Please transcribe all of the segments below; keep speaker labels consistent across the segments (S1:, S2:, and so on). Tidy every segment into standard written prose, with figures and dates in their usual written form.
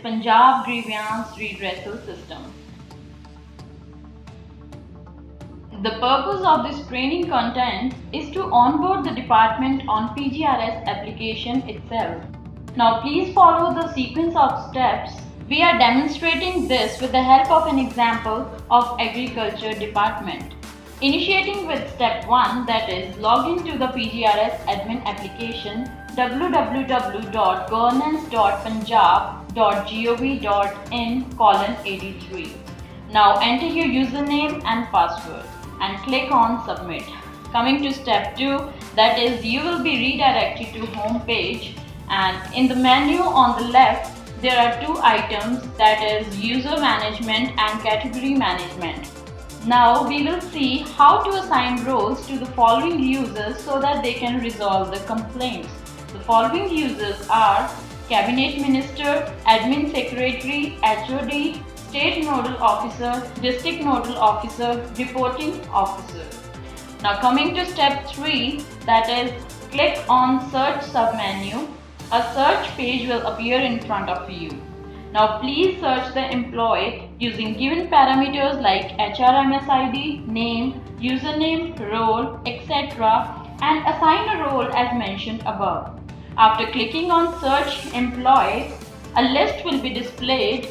S1: Punjab Grievance Redressal System. The purpose of this training content is to onboard the department on PGRS application itself. Now please follow the sequence of steps. We are demonstrating this with the help of an example of Agriculture Department. Initiating with step 1, that is log into the PGRS admin application www.governance.punjab.gov.in:83. Now enter your username and password and click on submit. Coming to step 2, that is you will be redirected to home page, and in the menu on the left there are two items, that is user management and category management. Now we will see how to assign roles to the following users so that they can resolve the complaints. The following users are Cabinet Minister, Admin Secretary, HOD, State Nodal Officer, District Nodal Officer, Reporting Officer. Now coming to step 3, that is click on search submenu. A search page will appear in front of you. Now please search the employee using given parameters like HRMSID, name, username, role, etc. and assign a role as mentioned above. After clicking on search employee, a list will be displayed.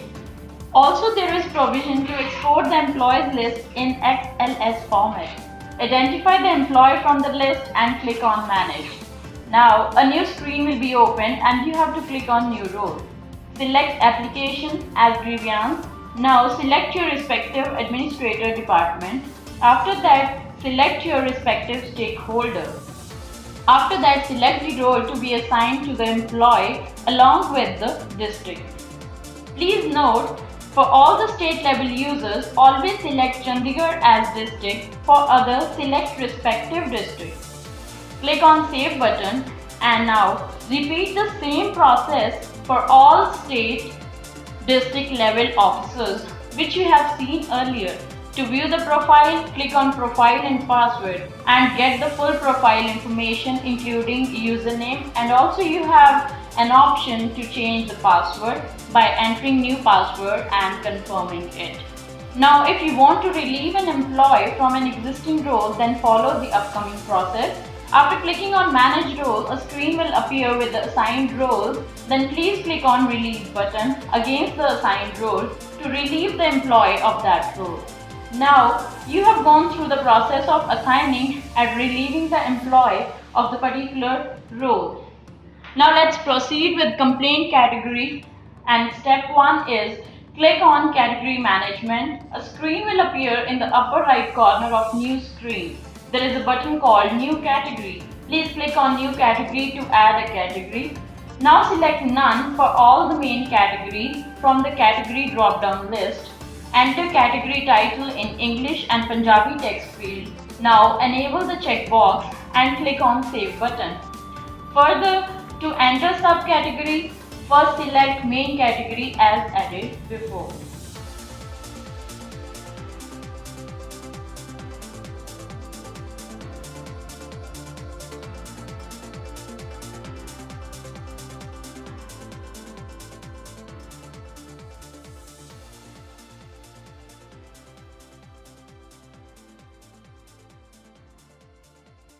S1: Also there is provision to export the employees list in XLS format. Identify the employee from the list and click on manage. Now a new screen will be opened and you have to click on new role. Select application as grievance. Now select your respective administrator department. After that, select your respective stakeholder. After that, select the role to be assigned to the employee along with the district. Please note, for all the state level users, always select Chandigarh as district. For others, select respective district. Click on save button and now repeat the same process for all state, district level officers which you have seen earlier. To view the profile, click on profile and password and get the full profile information including username, and also you have an option to change the password by entering new password and confirming it. Now if you want to relieve an employee from an existing role, then follow the upcoming process. After clicking on manage role, a screen will appear with the assigned roles. Then please click on relieve button against the assigned role to relieve the employee of that role. Now you have gone through the process of assigning and relieving the employee of the particular role. Now let's proceed with complaint category, and step 1 is click on category management. A screen will appear in the upper right corner of new screen. There is a button called new category. Please click on new category to add a category. Now select none for all the main categories from the category drop down list. Enter category title in English and Punjabi text field. Now enable the checkbox and click on save button. Further, to enter subcategory, first select main category as added before.